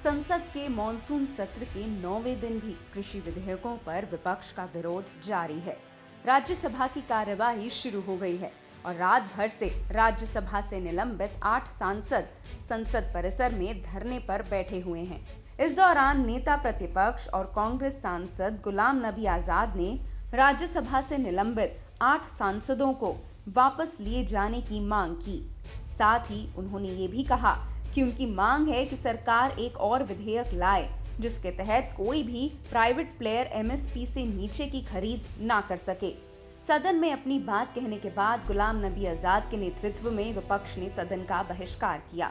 संसद के मॉनसून सत्र के 9वें दिन भी कृषि विधेयकों पर विपक्ष का विरोध जारी है। राज्यसभा की कार्यवाही शुरू हो गई है और रात भर से राज्यसभा से निलंबित 8 सांसद संसद परिसर में धरने पर बैठे हुए हैं। इस दौरान नेता प्रतिपक्ष और कांग्रेस सांसद गुलाम नबी आजाद ने राज्यसभा से निलंबित 8 सांसदों को वापस लिए जाने की मांग की। साथ ही उन्होंने ये भी कहा कि उनकी मांग है कि सरकार एक और विधेयक लाए जिसके तहत कोई भी प्राइवेट प्लेयर एमएसपी से नीचे की खरीद ना कर सके। सदन में अपनी बात कहने के बाद गुलाम नबी आजाद के नेतृत्व में विपक्ष ने सदन का बहिष्कार किया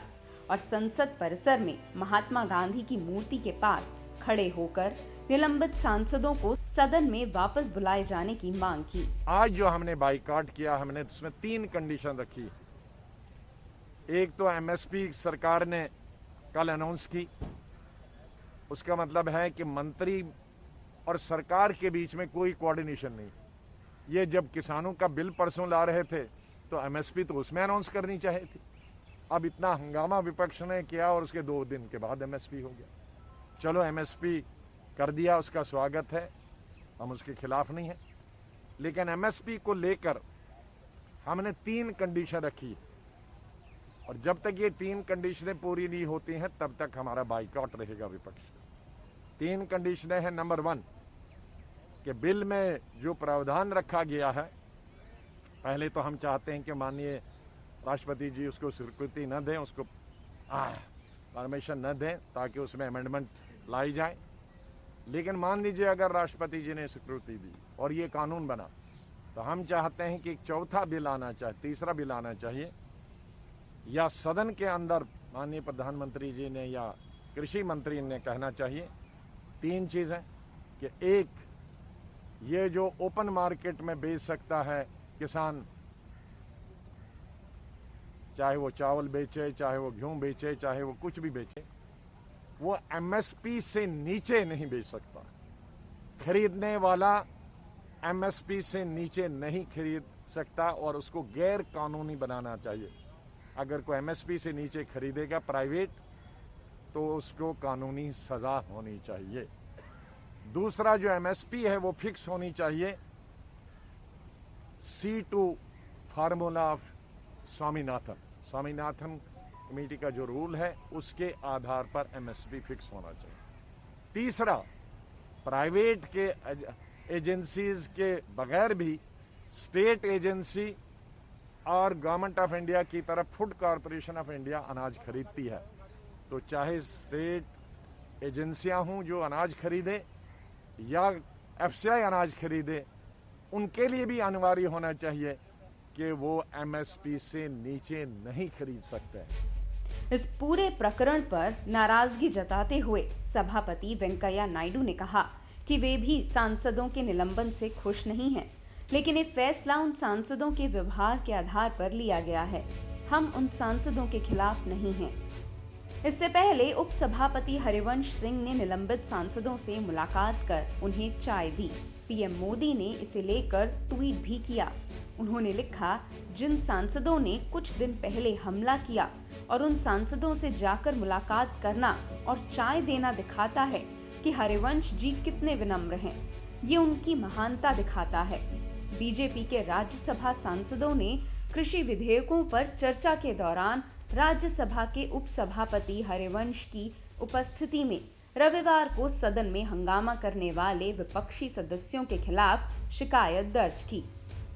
और संसद परिसर में महात्मा गांधी की मूर्ति के पास खड़े होकर निलंबित सांसदों को सदन में वापस बुलाए जाने की मांग की। आज जो हमने बाइकआउट किया, हमने उसमें 3 कंडीशन रखी। एक तो एमएसपी सरकार ने कल अनाउंस की, उसका मतलब है कि मंत्री और सरकार के बीच में कोई कोऑर्डिनेशन नहीं। ये जब किसानों का बिल परसों ला रहे थे तो एमएसपी तो उसमें अनाउंस करनी चाहिए थी। अब इतना हंगामा विपक्ष ने किया और उसके 2 दिन के बाद एमएसपी हो गया। चलो एमएसपी कर दिया, उसका स्वागत है, हम उसके खिलाफ नहीं है, लेकिन एमएसपी को लेकर हमने 3 कंडीशन रखी और जब तक ये 3 कंडीशनें पूरी नहीं होती हैं तब तक हमारा बाइकआउट रहेगा विपक्ष। 3 कंडीशनें हैं। नंबर 1 कि बिल में जो प्रावधान रखा गया है, पहले तो हम चाहते हैं कि माननीय राष्ट्रपति जी उसको स्वीकृति न दें, उसको परमिशन न दें ताकि उसमें अमेंडमेंट लाई जाए। लेकिन मान लीजिए अगर राष्ट्रपति जी ने स्वीकृति दी और ये कानून बना तो हम चाहते हैं कि एक चौथा बिल आना चाहिए, तीसरा बिल आना चाहिए, या सदन के अंदर माननीय प्रधानमंत्री जी ने या कृषि मंत्री ने कहना चाहिए 3 चीजें कि एक, ये जो ओपन मार्केट में बेच सकता है किसान, चाहे वो चावल बेचे, चाहे वो गेहूं बेचे, चाहे वो कुछ भी बेचे, वो एमएसपी से नीचे नहीं बेच सकता। खरीदने वाला एमएसपी से नीचे नहीं खरीद सकता और उसको गैर कानूनी बनाना चाहिए। अगर कोई एमएसपी से नीचे खरीदेगा प्राइवेट तो उसको कानूनी सजा होनी चाहिए। दूसरा, जो एमएसपी है वो फिक्स होनी चाहिए C2 formula of Swaminathan committee का जो रूल है उसके आधार पर एमएसपी फिक्स होना चाहिए। तीसरा, प्राइवेट के एजेंसीज के बगैर भी स्टेट एजेंसी और गवर्नमेंट ऑफ इंडिया की तरफ फूड कॉरपोरेशन ऑफ इंडिया अनाज खरीदती है, तो चाहे स्टेट एजेंसियां हों जो अनाज खरीदे या एफसीआई अनाज खरीदे, उनके लिए भी अनिवार्य होना चाहिए कि वो एमएसपी से नीचे नहीं खरीद सकते। इस पूरे प्रकरण पर नाराजगी जताते हुए सभापति वेंकैया नायडू ने कहा कि वे भी सांसदों के निलंबन से खुश नहीं हैं, लेकिन ये फैसला उन सांसदों के व्यवहार के आधार पर लिया गया है। हम उन सांसदों के खिलाफ नहीं हैं। इससे पहले उपसभापति हरिवंश सिंह ने निलंबित सांसदों से मुलाकात कर उन्हें चाय दी। पीएम मोदी ने इसे लेकर ट्वीट भी किया। उन्होंने लिखा, जिन सांसदों ने कुछ दिन पहले हमला किया और उन सांसदों से जाकर मुलाकात करना और चाय देना दिखाता है कि हरिवंश जी कितने विनम्र हैं। ये उनकी महानता दिखाता है। बीजेपी के राज्यसभा सांसदों ने कृषि विधेयकों पर चर्चा के दौरान राज्यसभा के उपसभापति हरिवंश की उपस्थिति में रविवार को सदन में हंगामा करने वाले विपक्षी सदस्यों के खिलाफ शिकायत दर्ज की।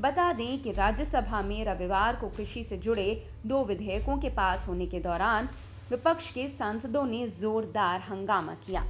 बता दें कि राज्यसभा में रविवार को कृषि से जुड़े 2 विधेयकों के पास होने के दौरान विपक्ष के सांसदों ने जोरदार हंगामा किया।